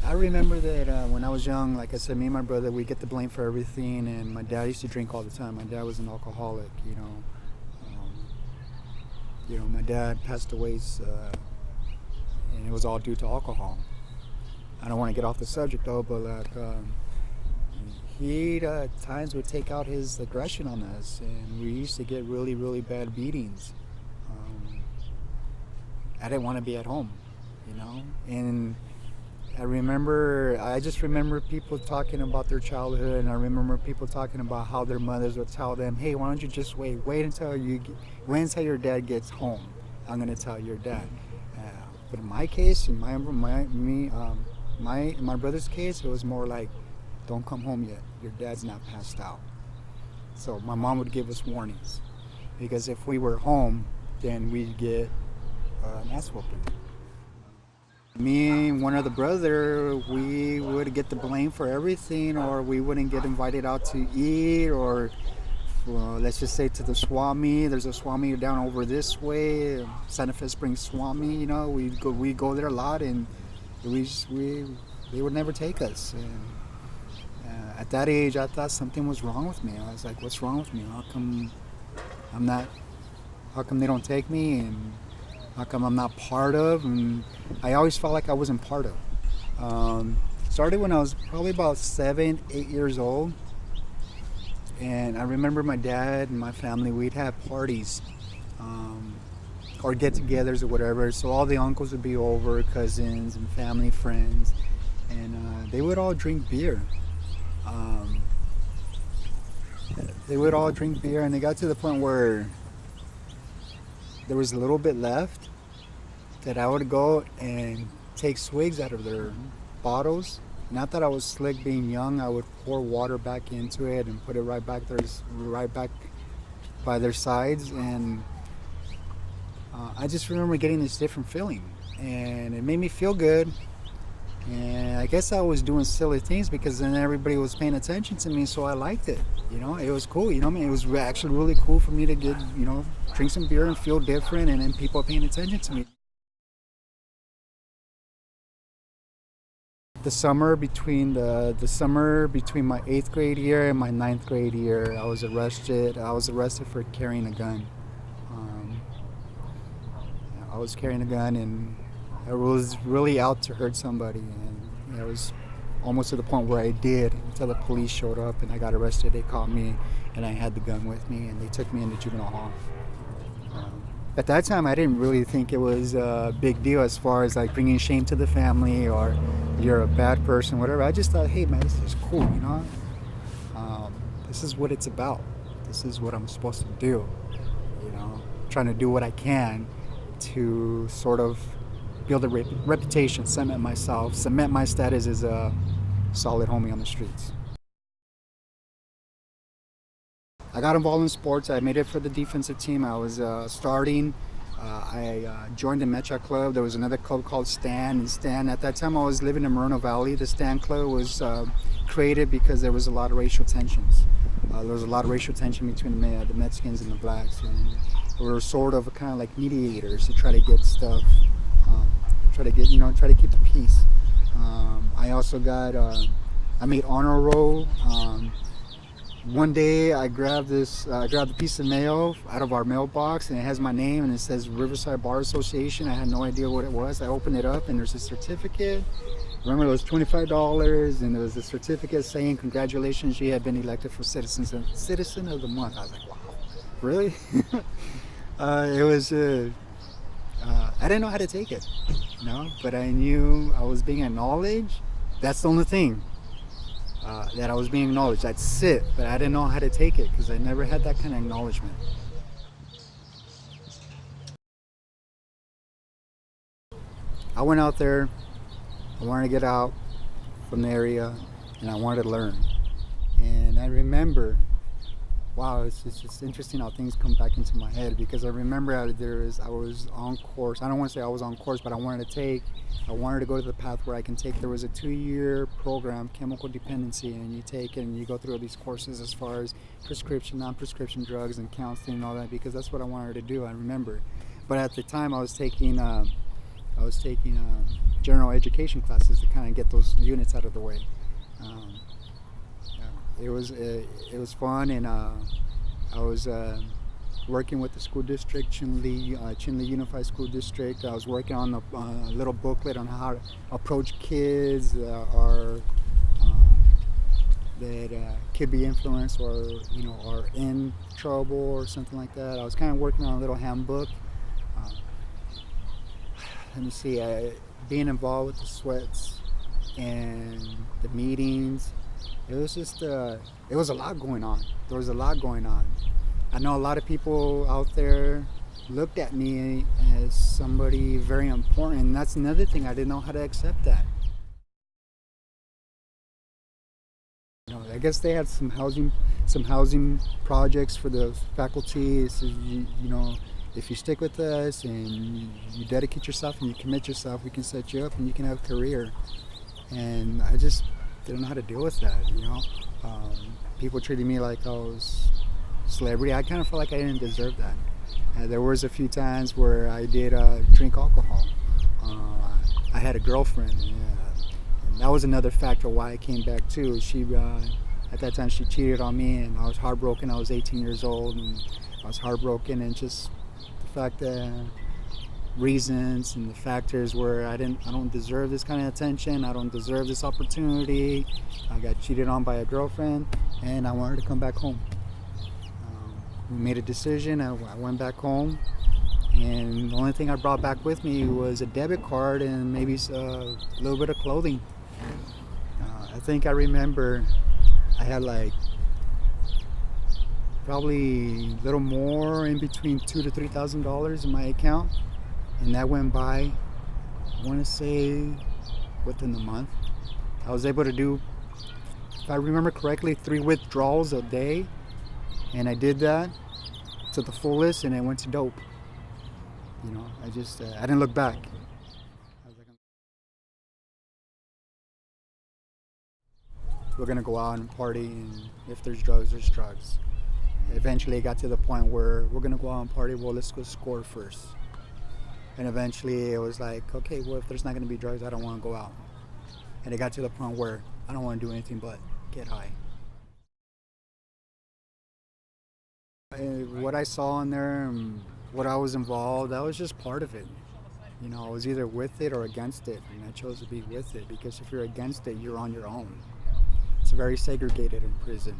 I remember that when I was young, like I said, me and my brother, we get the blame for everything, and my dad used to drink all the time. My dad was an alcoholic, you know. My dad passed away, and it was all due to alcohol. I don't want to get off the subject though, but he at times would take out his aggression on us, and we used to get really, really bad beatings. I didn't want to be at home, and I just remember people talking about their childhood, and I remember people talking about how their mothers would tell them, "Hey, why don't you just wait until your dad gets home. I'm gonna tell your dad." But in my case, in my brother's case, it was more like, "Don't come home yet. Your dad's not passed out." So my mom would give us warnings, because if we were home, then we'd get an ass whooping. Me and one other brother, we would get the blame for everything, or we wouldn't get invited out to eat, or let's just say to the swami. There's a swami down over this way, Santa Fe Springs Swami. We go there a lot, and they would never take us. And at that age, I thought something was wrong with me. I was like, "What's wrong with me? How come they don't take me, and how come I'm not part of?" And I always felt like I wasn't part of. Started when I was probably about 7, 8 years old. And I remember my dad and my family, we'd have parties or get-togethers or whatever. So all the uncles would be over, cousins and family, friends. And they would all drink beer. And they got to the point where there was a little bit left, that I would go and take swigs out of their bottles. Not that I was slick being young, I would pour water back into it and put it right back by their sides. And I just remember getting this different feeling, and it made me feel good. And I guess I was doing silly things because then everybody was paying attention to me, so I liked it. It was cool. It was actually really cool for me to get, drink some beer and feel different, and then people are paying attention to me. The summer between my 8th grade year and my 9th grade year, I was arrested. For carrying a gun. I was carrying a gun, and I was really out to hurt somebody, and I was almost to the point where I did, until the police showed up and I got arrested. They caught me, and I had the gun with me, and they took me into juvenile hall. At that time, I didn't really think it was a big deal as far as like bringing shame to the family, or you're a bad person, whatever. I just thought, hey man, this is cool, this is what it's about. This is what I'm supposed to do, trying to do what I can to sort of build a reputation, cement my status as a solid homie on the streets. I got involved in sports. I made it for the defensive team. I was starting. I joined the Mecha Club. There was another club called Stan. And Stan, at that time I was living in Moreno Valley. The Stan Club was created because there was a lot of racial tensions. There was a lot of racial tension between the Mexicans and the blacks. And we were sort of kind of like mediators to try to get stuff, try to keep the peace. I also I made honor roll. One day I grabbed a piece of mail out of our mailbox, and it has my name, and it says Riverside Bar Association. I had no idea what it was. I opened it up, and there's a certificate. Remember, it was $25, and there was a certificate saying, "Congratulations, you have been elected for Citizen of the Month." I was like, wow, really? It was, I didn't know how to take it, but I knew I was being acknowledged. That's the only thing. That I was being acknowledged. That's it. But I didn't know how to take it because I never had that kind of acknowledgement. I went out there. I wanted to get out from the area, and I wanted to learn. And I remember, wow, it's just interesting how things come back into my head, because I remember I was on course. I don't want to say I was on course, but I wanted to go to the path where I can take. There was a 2-year program, chemical dependency, and you take it and you go through all these courses as far as prescription, non-prescription drugs and counseling and all that, because that's what I wanted to do. I remember, but at the time I was taking general education classes to kind of get those units out of the way. Um, it was fun, and I was working with the school district, Chinle Unified School District. I was working on a little booklet on how to approach kids that could be influenced or are in trouble or something like that. I was kind of working on a little handbook. Uh, Let me see. Being involved with the sweats and the meetings, it was just it was a lot going on. There was a lot going on. I know a lot of people out there looked at me as somebody very important, and that's another thing. I didn't know how to accept that. I guess they had some housing projects for the faculty. So if you stick with us and you dedicate yourself and you commit yourself, we can set you up and you can have a career. And I just didn't know how to deal with that. People treated me like I was a celebrity. I kind of felt like I didn't deserve that. There was a few times where I did drink alcohol. I had a girlfriend. And that was another factor why I came back too. She, at that time, she cheated on me, and I was heartbroken. I was 18 years old, and I was heartbroken, and just the fact that reasons and the factors where I don't deserve this kind of attention. I don't deserve this opportunity. I got cheated on by a girlfriend, and I wanted to come back home. We made a decision. I went back home, and the only thing I brought back with me was a debit card and maybe a little bit of clothing. I think I remember I had like probably a little more, in between $2,000 to $3,000 in my account, and that went by, I want to say, within the month. I was able to do, if I remember correctly, 3 withdrawals a day, and I did that to the fullest, and I went to dope. I just I didn't look back. I was like, we're gonna go out and party, and if there's drugs, there's drugs. Eventually it got to the point where we're gonna go out and party, well, let's go score first. And eventually it was like, okay, well, if there's not gonna be drugs, I don't want to go out. And it got to the point where I don't want to do anything but get high. What I saw in there and what I was involved, that was just part of it. I was either with it or against it, and I chose to be with it, because if you're against it, you're on your own. It's very segregated in prison.